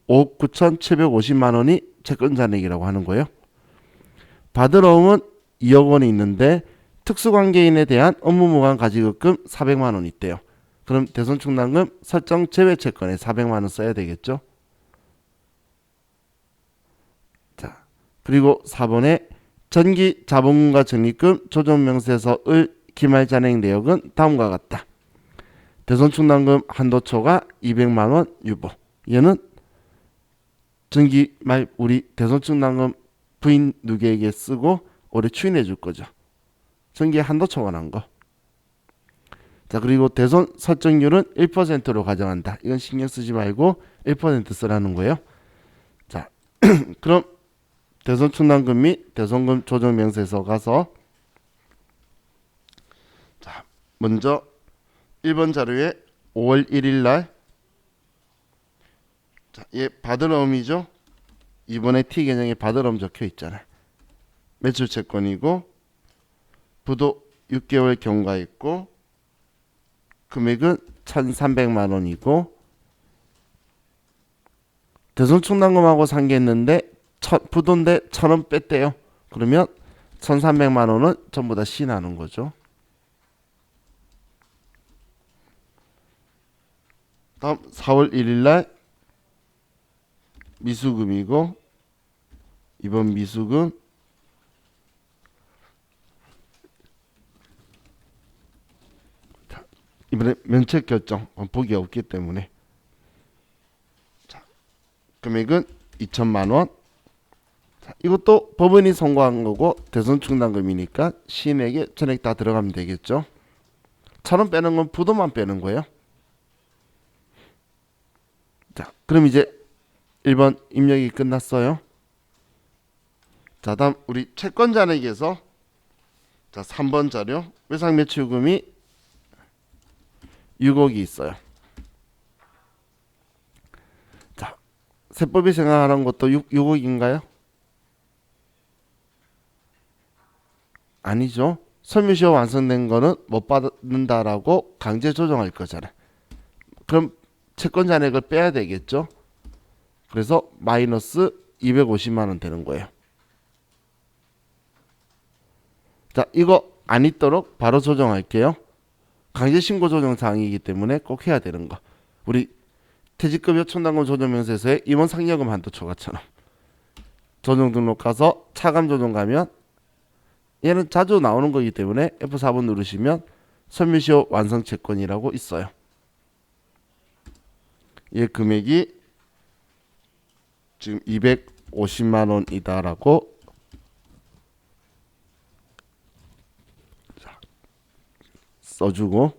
5억 9,750만 원이 채권 잔액이라고 하는 거예요. 받으러 오면 2억 원이 있는데 특수관계인에 대한 업무무관 가지급금 400만 원 있대요. 그럼 대손충당금 설정 제외 채권에 400만 원 써야 되겠죠. 자, 그리고 4번에 전기 자본금과 적립금 조정명세서의 기말 잔액 내역은 다음과 같다. 대손충당금 한도초가 200만 원 유보. 얘는 전기 말 우리 대손충당금 부인 누구에게 쓰고 올해 추인해 줄 거죠. 전기 한도초 원한 거. 자, 그리고 대손 설정률은 1%로 가정한다. 이건 신경 쓰지 말고 1% 쓰라는 거예요. 자, 그럼 대손 충당금 및 대손금 조정 명세서 가서 자, 먼저 1번 자료에 5월 1일 날 자, 얘 받으러옴이죠. 이번에 T 계정에 받으러옴 적혀 있잖아요. 매출 채권이고 부도 6개월 경과 있고 금액은 1,300만 원이고 대손 충당금하고 상계했는데 부도인데 1,000원 뺐대요. 그러면 1,300만 원은 전부 다 시나는 거죠. 다음 4월 1일 날 미수금이고 이번 미수금 이번에 면책 결정 보기 없기 때문에 자, 금액은 2천만 원. 자, 이것도 법원이 선고한 거고 대손 충당금이니까 시인에게 전액 다 들어가면 되겠죠. 1,000원 빼는 건 부도만 빼는 거예요. 자, 그럼 이제 1번 입력이 끝났어요. 자, 다음 우리 채권 잔액에서 자, 3번 자료 외상 매출금이 6억이 있어요. 자, 세법이 생각하는 것도 6억인가요? 아니죠. 설명시효 완성된 거는 못 받는다라고 강제 조정할 거잖아요. 그럼 채권 잔액을 빼야 되겠죠. 그래서 마이너스 250만 원 되는 거예요. 자, 이거 안 있도록 바로 조정할게요. 강제 신고 조정 사항이기 때문에 꼭 해야 되는 거. 우리 퇴직금 요청당금 조정 명세서에 임원 상여금 한도 초과처럼 조정 등록 가서 차감 조정 가면 얘는 자주 나오는 거기 때문에 F4번 누르시면 설명시효 완성 채권이라고 있어요. 얘 금액이 지금 250만 원이다라고 써주고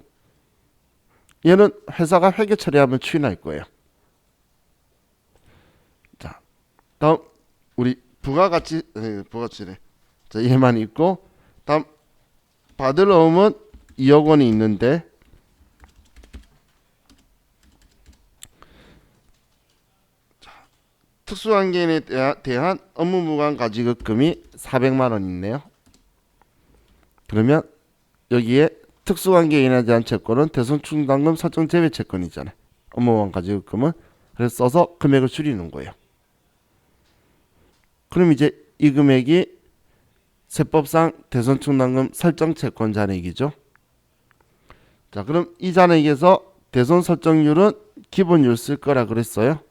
얘는 회사가 회계 처리하면 추인할 거예요. 자, 다음 우리 부가가치래. 자, 얘만 있고 다음 받으러 오면 2억 원이 있는데 특수관계인에 대한 업무무관 가지급금이 400만 원 있네요. 그러면 여기에 특수관계인에 대한 채권은 대손충당금 설정 제외 채권이잖아요. 업무무관 가지급금은 그래서 써서 금액을 줄이는 거예요. 그럼 이제 이 금액이 세법상 대손충당금 설정 채권 잔액이죠. 자, 그럼 이 잔액에서 대손 설정률은 기본율 쓸 거라 그랬어요.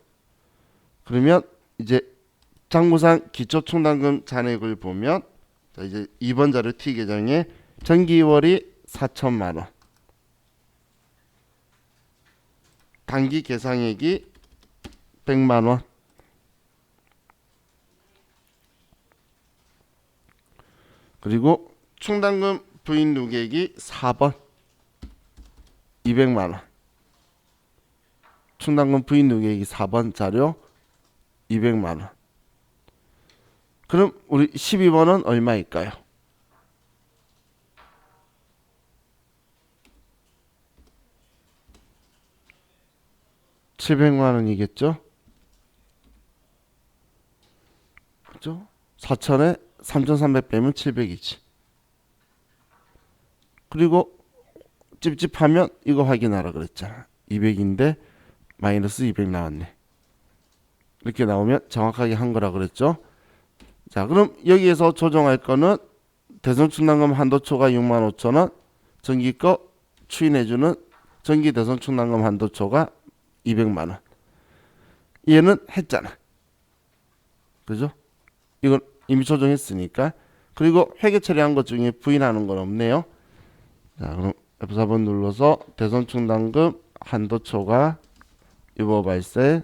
그러면 이제 장부상 기초충당금 잔액을 보면 자, 이제 2번 자료 T 계정에 정기월이 4천만 원, 단기 계상액이 100만 원, 그리고 충당금 부인 누계액이 4번 200만 원, 충당금 부인 누계액이 4번 자료 200만 원. 그럼 우리 12번은 얼마일까요? 700만 원이겠죠? 그죠? 4천에 3,300 빼면 700이지. 그리고 찝찝하면 이거 확인하라 그랬잖아. 200인데 마이너스 200 나왔네. 이렇게 나오면 정확하게 한 거라 그랬죠. 자, 그럼 여기에서 조정할 거는 대손 충당금 한도초가 65,000원, 전기 거 추인해주는 전기 대손 충당금 한도초가 200만 원. 얘는 했잖아. 그죠? 이건 이미 조정했으니까. 그리고 회계 처리한 것 중에 부인하는 건 없네요. 자, 그럼 F4번 눌러서 대손 충당금 한도초가 유보 발생.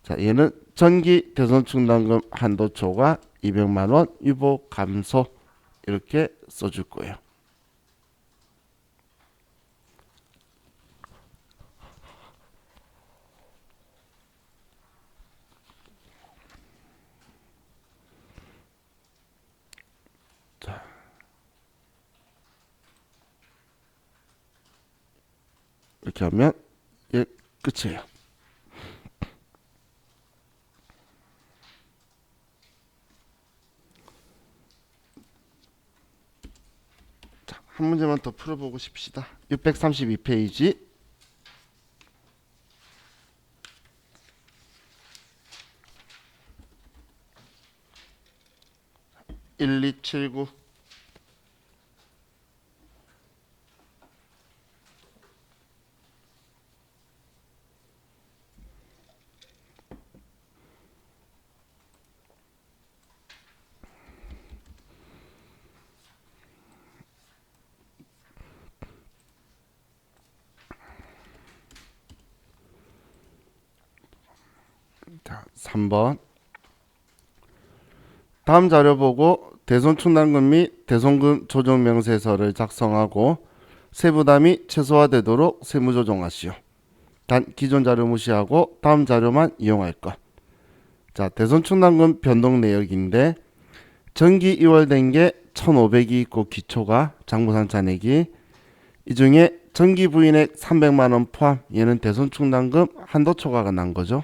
자, 얘는 전기 대손 충당금 한도초가 200만 원 유보 감소 이렇게 써줄 거예요. 자, 이렇게 하면 얘 끝이에요. 자, 한 문제만 더 풀어보고 싶시다. 632페이지 1279. 자, 3번. 다음 자료 보고 대손 충당금 및 대손금 조정 명세서를 작성하고 세부담이 최소화되도록 세무 조정하시오. 단 기존 자료 무시하고 다음 자료만 이용할 것. 자, 대손 충당금 변동 내역인데 전기 2월 된 게 1,500이 있고 기초가 장부상 잔액이 이 중에 전기 부인액 300만 원 포함 얘는 대손 충당금 한도 초과가 난 거죠.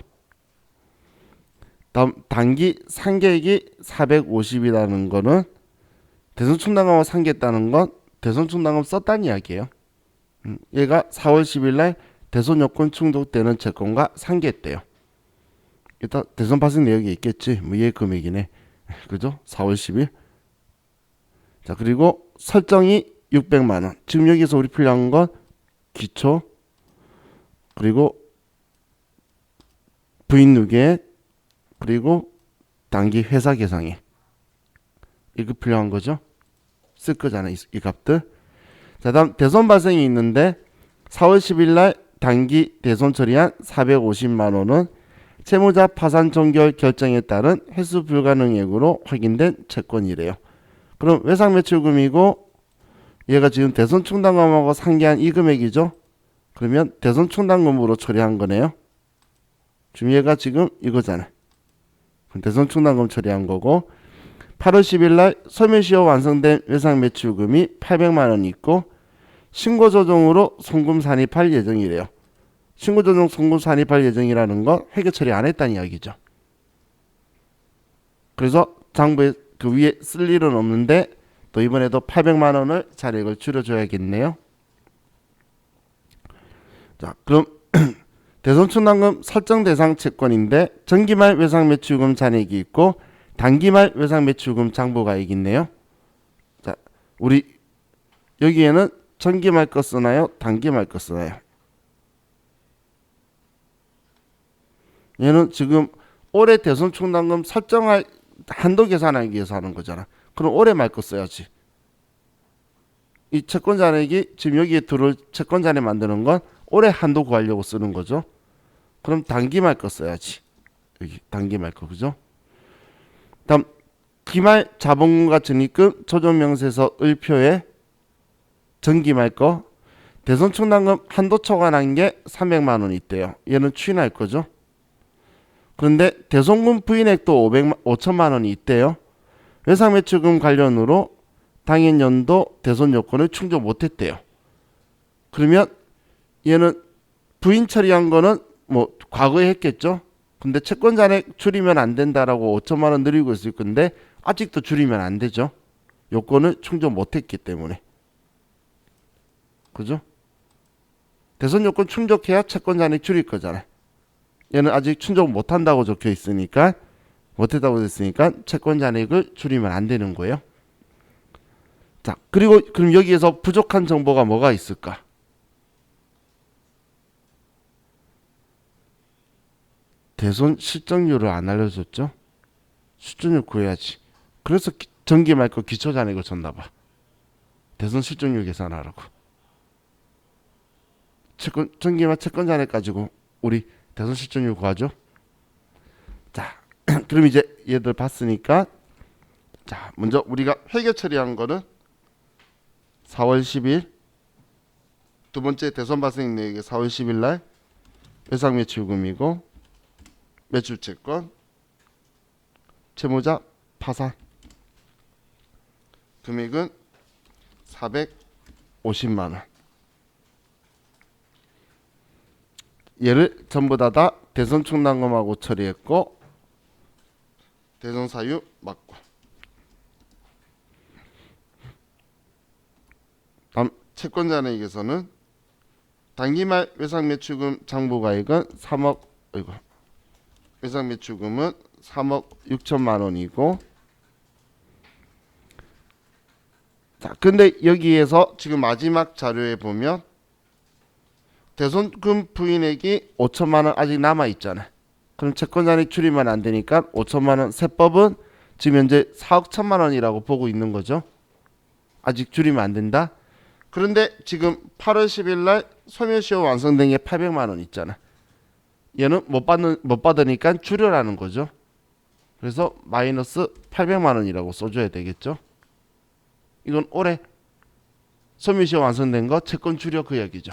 다음 단기 상계액이 450이라는 거는 대손 충당금을 상계했다는 건 대손 충당금 썼다는 이야기예요. 얘가 4월 10일 날 대손 요건 충족되는 채권과 상계했대요. 일단 대손 발생 내역이 있겠지. 뭐 얘 금액이네. 그죠? 4월 10일. 자, 그리고 설정이 600만 원. 지금 여기서 우리 필요한 건 기초 그리고 부인 누계 그리고 단기 회사 계상액. 이거 필요한 거죠? 쓸 거잖아요. 이 값들. 자, 다음 대손 발생이 있는데 4월 10일 날 단기 대손 처리한 450만 원은 채무자 파산 종결 결정에 따른 회수 불가능액으로 확인된 채권이래요. 그럼 외상 매출금이고 얘가 지금 대손 충당금하고 상계한 이 금액이죠. 그러면 대손 충당금으로 처리한 거네요. 지금 얘가 지금 이거잖아. 대손 충당금 처리한 거고 8월 10일 날 소멸시효 완성된 외상 매출금이 800만 원이 있고 신고 조정으로 송금 산입할 예정이래요. 신고 조정 송금 산입할 예정이라는 건 회계 처리 안 했다는 이야기죠. 그래서 장부에 그 위에 쓸 일은 없는데 또 이번에도 800만 원을 잔액을 줄여줘야겠네요. 자, 그럼 대손 충당금 설정 대상 채권인데 전기말 외상 매출금 잔액이 있고 단기말 외상 매출금 장부가액이 있네요. 자, 우리 여기에는 전기말 거 쓰나요? 단기말 거 쓰나요? 얘는 지금 올해 대손 충당금 설정할 한도 계산하기 위해서 하는 거잖아. 그럼 올해 말 거 써야지. 이 채권 잔액이 지금 여기에 들어올 채권 잔액 만드는 건 올해 한도 구하려고 쓰는 거죠. 그럼 단기 말 거 써야지. 여기 단기 말 거, 그죠? 다음 기말 자본금과 적립금 조정 명세서 을표에 전기 말 거 대손 충당금 한도 초과한 게 300만 원이 있대요. 얘는 추인할 거죠. 그런데 대손금 부인액도 5천만 원이 있대요. 외상 매출금 관련으로 당해 연도 대손 요건을 충족 못했대요. 그러면 얘는 부인 처리한 거는 뭐 과거에 했겠죠. 근데 채권 잔액 줄이면 안 된다라고 5천만 원 늘리고 있을 건데 아직도 줄이면 안 되죠. 요건을 충족 못했기 때문에. 그죠? 대손 요건 충족해야 채권 잔액 줄일 거잖아요. 얘는 아직 충족 못한다고 적혀 있으니까, 못했다고 됐으니까 채권 잔액을 줄이면 안 되는 거예요. 자, 그리고 그럼 여기에서 부족한 정보가 뭐가 있을까? 대손 실적률을 안 알려줬죠? 실적률 구해야지. 그래서 전기 말고 기초 잔액을 줬나 봐. 대손 실적률 계산하라고. 전기만 채권 잔액 가지고 우리 대손 실적률 구하죠. 자, 그럼 이제 얘들 봤으니까, 자, 먼저 우리가 회계 처리한 거는 4월 10일, 두 번째 대손 발생 내역이 4월 10일 날 외상 매출금이고, 매출채권, 채무자 파산, 금액은 450만 원. 얘를 전부 다 대손 충당금하고 처리했고, 대손 사유 맞고. 다음 채권 잔액에서는 단기말 외상 매출금 장부가액은 3억, 외상 매출금은 3억 6천만 원이고, 자, 근데 여기에서 지금 마지막 자료에 보면 대손금 부인액이 5천만 원 아직 남아 있잖아요. 그럼 채권 잔액 줄이면 안 되니까 5천만 원 세법은 지금 현재 4억 1천만 원이라고 보고 있는 거죠. 아직 줄이면 안 된다. 그런데 지금 8월 10일 날 소멸시효 완성된 게 800만 원 있잖아. 얘는 못 받으니까 줄여라는 거죠. 그래서 마이너스 800만 원이라고 써줘야 되겠죠. 이건 올해 소멸시효 완성된 거 채권 줄여 그 얘기죠.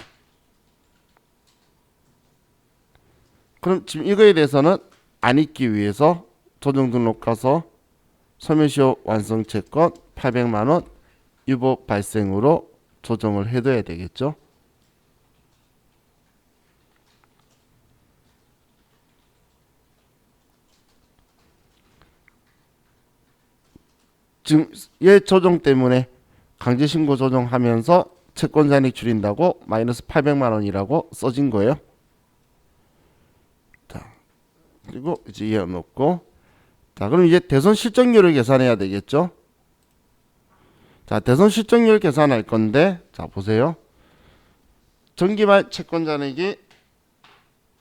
그럼 지금 이거에 대해서는 안 잊기 위해서 조정 등록 가서 소멸시효 완성 채권 800만 원 유보 발생으로 조정을 해둬야 되겠죠. 지금 얘 조정 때문에 강제신고 조정하면서 채권 잔액 줄인다고 마이너스 800만 원이라고 써진 거예요. 자, 그리고 이제 얘 넣고, 자, 그럼 이제 대손 실적률을 계산해야 되겠죠. 자, 대손 실적률 계산할 건데, 자, 보세요. 전기말 채권 잔액이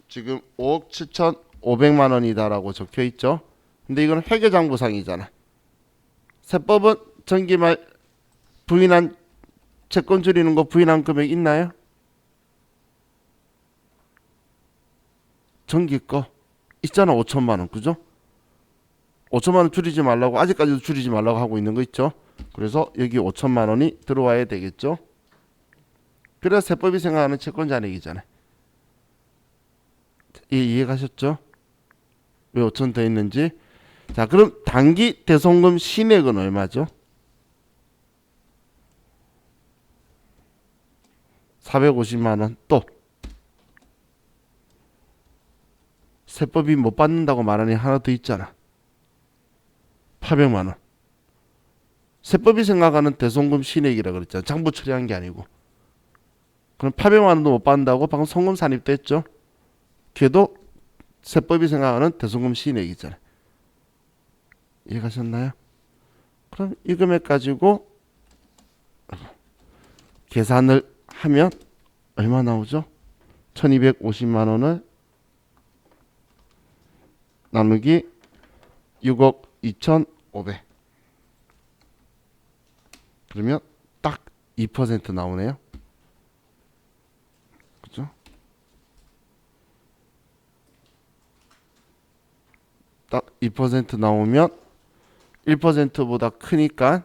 지금 5억 7,500만 원이다라고 적혀 있죠. 근데 이건 회계장부상이잖아. 세법은 전기말 부인한 채권 줄이는 거 부인한 금액 있나요? 전기 거 있잖아. 5천만 원, 그죠? 5천만 원 줄이지 말라고, 아직까지도 줄이지 말라고 하고 있는 거 있죠. 그래서 여기 5천만 원이 들어와야 되겠죠. 그래야 세법이 생각하는 채권 잔액이잖아요. 이해가셨죠? 왜 5천 더 있는지. 자, 그럼 단기 대손금 신액은 얼마죠? 450만 원. 또 세법이 못 받는다고 말하니 하나 더 있잖아. 800만 원. 세법이 생각하는 대손금 신액이라 그랬잖아. 장부 처리한 게 아니고. 그럼 800만 원도 못 받는다고 방금 송금 산입도 했죠. 걔도 세법이 생각하는 대손금 신액이잖아. 이해가셨나요? 그럼 이 금액 가지고 계산을 하면 얼마 나오죠? 1250만 원을 나누기 6억 2,500. 그러면 딱 2% 나오네요. 그죠? 딱 2% 나오면 1%보다 크니까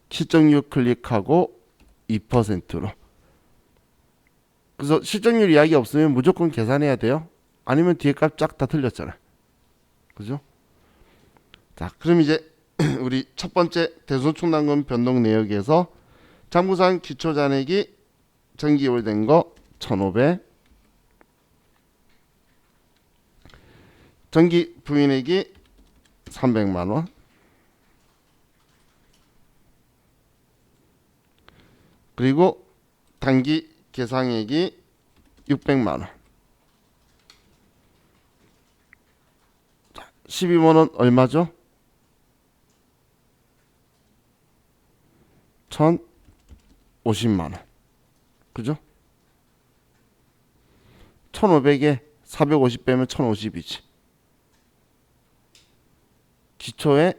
실적률 클릭하고 2%로. 그래서 실적률 이야기 없으면 무조건 계산해야 돼요. 아니면 뒤에 값 쫙 다 틀렸잖아. 그죠? 자, 그럼 이제 우리 첫 번째 대손충당금 변동 내역에서 장부상 기초잔액이 전기요율된 거 1,500, 정기 부인액이 300만 원. 그리고 단기 계상액이 600만 원. 12만 원 얼마죠? 1,050만 원. 그죠? 1,500에 450 빼면 1,050이지. 기초에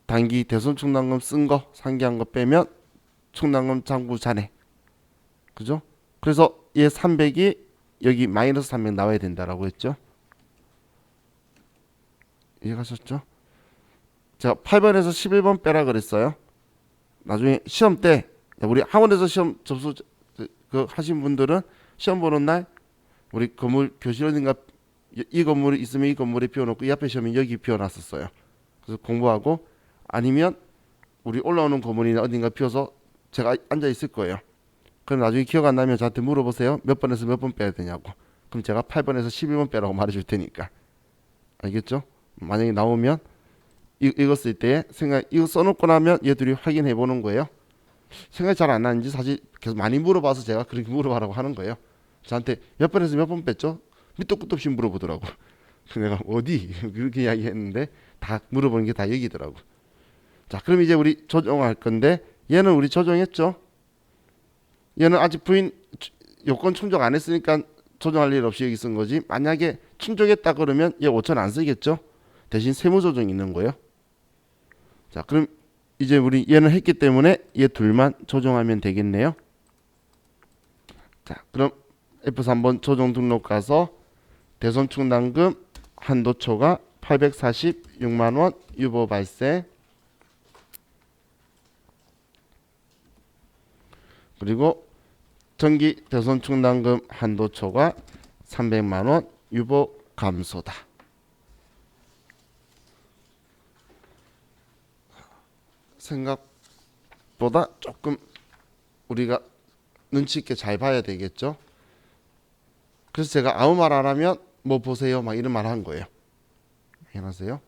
단기 대손 충당금 쓴 거, 상기한 거 빼면 충당금 잔고 잔액. 그죠? 그래서 얘 300이 여기 마이너스 300 나와야 된다라고 했죠. 이해가셨죠? 제가 8번에서 11번 빼라 그랬어요. 나중에 시험 때 우리 학원에서 시험 접수 그 하신 분들은 시험 보는 날 우리 건물 교실 어딘가 이 건물이 있으면 이 건물에 비워놓고 이 앞에 시험이 여기 비워놨었어요. 그래서 공부하고 아니면 우리 올라오는 건물이나 어딘가 비워서 제가 앉아 있을 거예요. 그럼 나중에 기억 안 나면 저한테 물어보세요. 몇 번에서 몇 번 빼야 되냐고. 그럼 제가 8번에서 11번 빼라고 말해줄 테니까. 알겠죠? 만약에 나오면 이거 쓸 때 생각 이거 써놓고 나면 얘들이 확인해 보는 거예요. 생각이 잘 안 나는지 사실 계속 많이 물어봐서 제가 그렇게 물어봐라고 하는 거예요. 저한테 몇 번에서 몇 번 뺐죠? 밑도 끝도 없이 물어보더라고. 내가 어디 그렇게 이야기했는데 다 물어보는 게 다 여기더라고. 자, 그럼 이제 우리 조정할 건데 얘는 우리 조정했죠? 얘는 아직 부인 요건 충족 안 했으니까 조정할 일 없이 여기 쓴 거지. 만약에 충족했다 그러면 얘 5천 안 쓰겠죠? 대신 세무 조정이 있는 거예요. 자, 그럼 이제 우리 얘는 했기 때문에 얘 둘만 조정하면 되겠네요. 자, 그럼 F3번 조정 등록 가서 대손 충당금 한도초가 846만 원 유보 발생. 그리고 정기 대손 충당금 한도초가 300만 원 유보 감소다. 생각보다 조금 우리가 눈치 있게 잘 봐야 되겠죠. 그래서 제가 아무 말 안 하면 뭐 보세요 막 이런 말 한 거예요. 해보세요.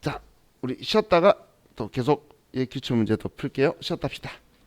자, 우리 쉬었다가 또 계속 기출 문제 더 풀게요. 쉬었다 합시다.